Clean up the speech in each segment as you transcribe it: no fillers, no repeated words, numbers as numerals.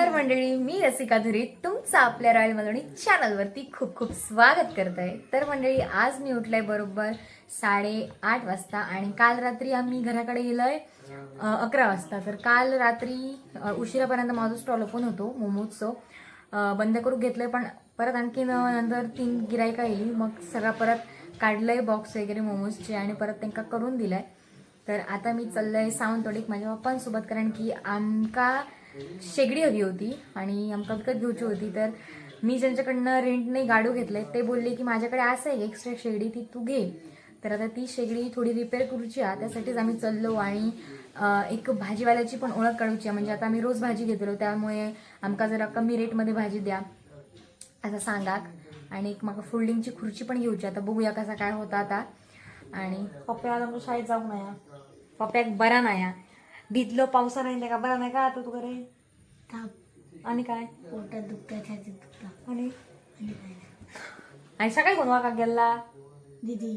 नमस्कार मंडळी, मी रसिका धुरी तुमचं आपल्या रॉयल मेलोडी चॅनलवरती खूप खूप स्वागत करत आहे. तर मंडळी, आज मी उठले बरोबर 8:30 वाजता आणि काल रात्री आम्ही घराकडे गेलोय 11 वाजता. तर काल रात्री उशिरापर्यंत माझं स्टॉल ओपन होतो मोमोजचं, बंद करून घेतलंय, पण परत आणखीन नंतर 3 गिरायका येईल, मग सगळं परत काढलंय बॉक्स वगैरे मोमोजचे आणि परत त्यांना करून दिलंय. तर आता मी चाललंय सावंतवाडीत माझ्या पप्पांसोबत, कारण की आमका शेगडी हवी होती आणि आमका विकत घ्यायची होती. तर मी ज्यांच्याकडनं रेंटने गाडू घेतले ते बोलले की माझ्याकडे असं आहे एक्स्ट्रा शेगडी, ती तू घे. तर आता ती शेगडी थोडी रिपेअर करूची आहे, त्यासाठीच आम्ही चाललो. आणि एक भाजीवाल्याची पण ओळख काढूची आहे, म्हणजे आता आम्ही रोज भाजी घेतलो, त्यामुळे आमका जरा कमी रेटमध्ये भाजी द्या असं सांगा. आणि एक मग फोल्डिंगची खुर्ची पण घेऊची, आता बघूया कसा काय होता आता. आणि पप्प्याला शाळेत जाऊ नये, पप्प्याक बरा नाही, भिजलो पावसा राहिले का बरा नाही का आता तू करे ताप आणि काय पोटात दुखतं, छातीत दुखतं आणि सकाळी कोण वाका गेला दीदी.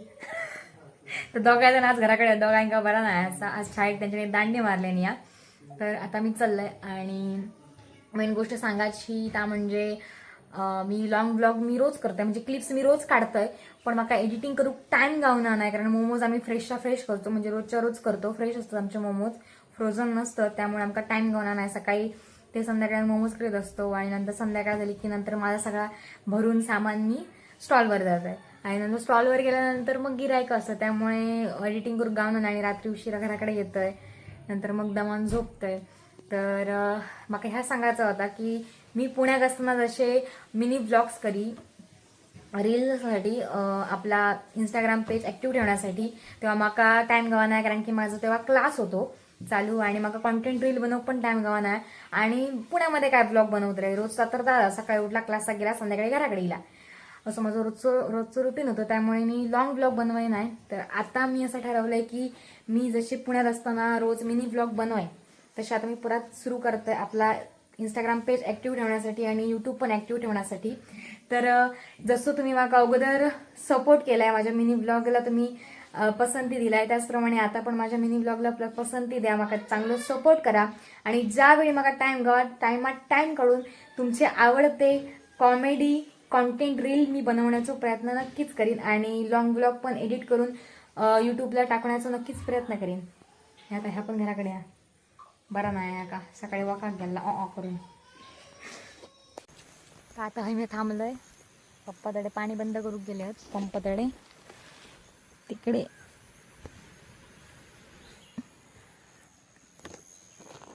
तर दोघा जण आज घराकडे, दोघांका बरा नाही असा. आज शाळेत त्यांच्याकडे दांडे मारले नाही. तर आता मी चाललंय. आणि मेन गोष्ट सांगायची त्या म्हणजे मी लॉंग ब्लॉग मी रोज करते, म्हणजे क्लिप्स मी रोज काढतोय, पण मला एडिटिंग करू टाइम गावणार नाही, कारण मोमोज आम्ही फ्रेशच्या फ्रेश करतो, म्हणजे रोजच्या रोज करतो. फ्रेश असतात आमचे मोमोज, फ्रोझन नसतं, त्यामुळे आमका टाइम गावणार नाही. सकाळी ते संध्याकाळी मोमोज करत असतो आणि नंतर संध्याकाळ झाली की नंतर माझा सगळा भरून सामान मी स्टॉलवर जात आहे. आणि नंतर स्टॉलवर गेल्यानंतर मग गिरायक असतं, त्यामुळे एडिटिंग करू गावणार नाही. रात्री उशिरा घराकडे येतोय, नंतर मग दमान झोपतोय. तर मला ह्या सांगायचं होता की मी पुण्यात असताना जसे मिनी ब्लॉग्स करी रील्ससाठी, आपला इंस्टाग्राम पेज ऍक्टिव्ह ठेवण्यासाठी, तेव्हा माका टाइम गावा नाही, कारण की माझा तेव्हा क्लास होतो चालू आणि मग कॉन्टेंट रील बनवू पण टाइम गावा नाही. आणि पुण्यामध्ये काय ब्लॉग बनवत राहील रोजचा, तर सकाळी उठला क्लासला गेला, संध्याकाळी घराकडे गेला, असं माझं रोजचं रुटीन होतं, त्यामुळे मी लॉंग ब्लॉग बनवाय नाही. तर आता मी असं ठरवलंय की मी जशी पुण्यात असताना रोज मिनी ब्लॉग बनवाय, तसे आता मी परत सुरू करतोय आपला इंस्टाग्राम पेज ऍक्टिव्ह ठेवण्यासाठी आणि युट्यूब पण ऍक्टिव्ह ठेवण्यासाठी. तर जसं तुम्ही मला अगोदर सपोर्ट केलाय, माझ्या मिनी ब्लॉगला तुम्ही पसंती दिलाय, त्याचप्रमाणे आता पण माझ्या मिनी ब्लॉगला पसंती द्या, मला चांगलं सपोर्ट करा. आणि ज्यावेळी मला टाइम काढून तुमचे आवडते कॉमेडी कॉन्टेंट रील मी बनवण्याचा प्रयत्न नक्कीच करीन आणि लॉंग ब्लॉग पण एडिट करून युट्यूबला टाकण्याचा नक्कीच प्रयत्न करीन. ह्या पण घराकडे या बरा नाही का, सकाळी वाकाक गेला करून. तर आता मी थांबलोय, पप्पाकडे पाणी बंद करून गेले आहेत पंपाकडे तिकडे.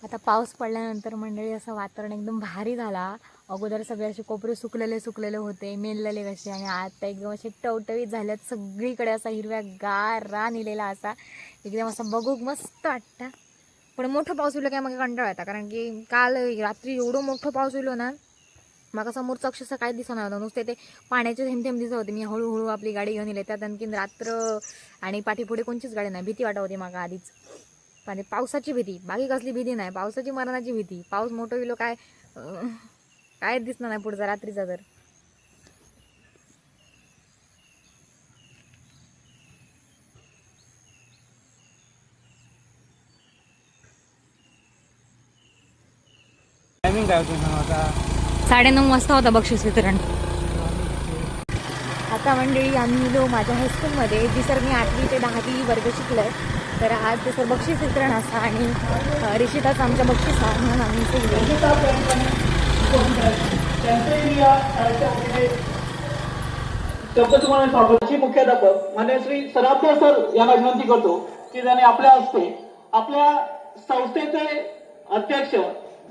आता पाऊस पडल्यानंतर मंडळी असं वातावरण एकदम भारी झाला. अगोदर सगळे असे कोपरे सुकलेले होते, मेललेले कसे, आणि आता एकदम असे टवटवीत झाल्यात. सगळीकडे असा हिरव्या गार रान इलेला असा एकदम असं बघू मस्त वाटतं. पण मोठं पाऊस होईल काय मग कंटाळा येता, कारण की काल रात्री एवढं मोठं पाऊस होईल ना, मग समोरचं अक्षरशः काय दिसणार होतं, नुसते ते पाण्याचे थेंब दिसत होते. मी हळूहळू आपली गाडी घेऊन येते, त्यात आणखीन रात्र आणि पाठीपुढे कोणचीच गाडी नाही. भीती वाटत होती मग आधीच, म्हणजे पावसाची भीती, बाकी कसली भीती नाही, पावसाची मरणाची भीती. पाऊस मोठं होईल काय दिसणार नाही पुढचा रात्रीचा. तर टायमिंग काय होतं आता? 9:30 वाजता होता बक्षीस वितरण. आता मंडळी आम्ही गेलो माझ्या हायस्कूलमध्ये, जी सर मी 8वी ते 10वी वर्ग शिकलोय. तर आज ते सर बक्षीस वितरण असा आणि रिषिताच आमच्या बक्षीस आहे म्हणून आम्ही इथे शब्द तुम्हाला स्वागताची मुख्याध्यापक मान्य श्री सराफे सर यांना विनंती करतो की त्यांनी आपल्या हस्ते आपल्या संस्थेचे अध्यक्ष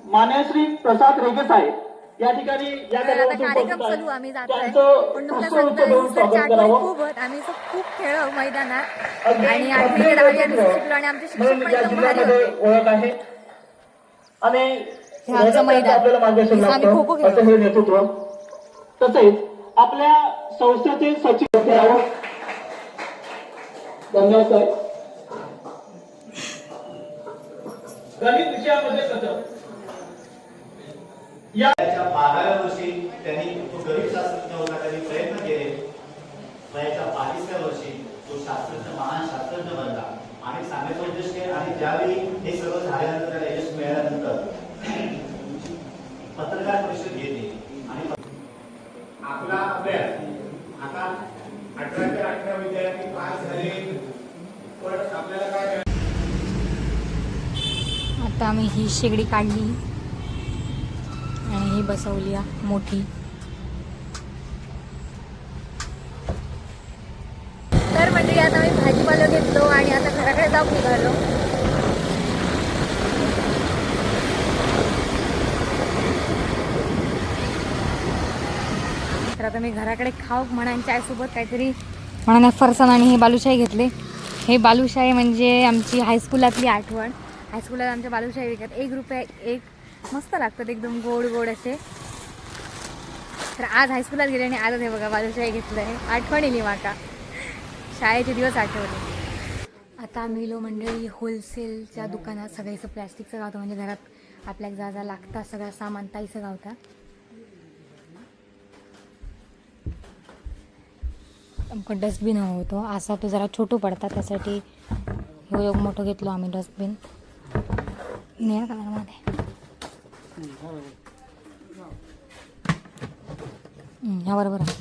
मान्य श्री प्रसाद रेगे साहेब या ठिकाणी या कार्यक्रम चालू आम्ही जातोय, पण आम्ही खूप खेळ मैदानात आणि 8वी ते 10वी आम्ही शिकलो आणि आमचे शिक्षक पण एकदम भारी होते. ओळख आहे आणि आपल्याला मार्गदर्शन खो खो असं हे नेतृत्व. तसेच आपल्या संस्थेचे सचिव धन्यवाद साहेब. गणित विषयामध्ये कसं याच्या 12व्या वर्षी त्यांनी तो गरीब शास्त्रज्ञ होता, त्यांनी प्रयत्न केले. वयाच्या 22व्या वर्षी तो शास्त्रज्ञ महान शास्त्रज्ञ बनला आणि सांगायचं उद्देश काय, आणि ज्यावेळी हे सगळं झाल्यानंतर त्याला यश मिळाल्यानंतर ही शेगडी काढली आणि ही बसवली मोठी. तर म्हणजे आता मी भाजीपाला घेतलो आणि आता घराकडे जाऊन निघालो. तर आता मी घराकडे खाऊ म्हणून चायसोबत काहीतरी म्हणून फरसाण आणि हे बालुशाही घेतले. हे बालुशाही म्हणजे आमची हायस्कूलातली आठवण. हायस्कूलात आमच्या बालुशाही विकत ₹1 एक, मस्त लागतात एकदम गोड गोड असे. तर आज हायस्कूलात गेले आणि आजच हे बघा बालुशाही घेतलं आहे. आठवण येईल माका, शाळेचे दिवस आठवले. आता आम्ही लो मंडळी होलसेलच्या दुकानात सगळ्याचं प्लॅस्टिकचं गावतं, म्हणजे घरात आपल्याला जा जा लागतं सगळं सामान ताईचं गावतं. आमका डस्टबिन हवं होतं, असा तो जरा छोटो पडता, त्यासाठी ह्यो एक मोठं घेतलो आम्ही डस्टबिन निळ्या कलरमध्ये. ह्या बरोबर आहे.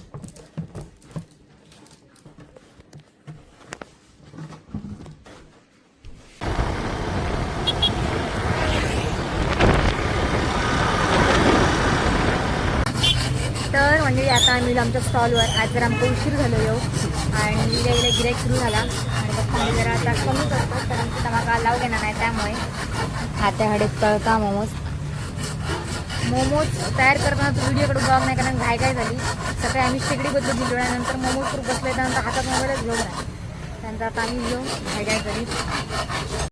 तर म्हणजे आता आम्ही आमच्या स्टॉलवर आज जरा आमचा उशीर झालो येऊ आणि यायला गिराईक सुरू झाला आणि बघ जरा आता कमी करतो कारण की तमाका लावू देणार नाही. त्यामुळे हात्या हडेत तळता मोमोज तयार करताना तो व्हिडिओकडे ब्लॉग नाही कारण घाय झाली. सकाळी आम्ही शेगडी बदलून दिलो आणि नंतर मोमोज सुरू बसले त्यानंतर हातात मोबाईलच घेऊन आहे. त्यानंतर आता आम्ही घेऊ घाय झाली.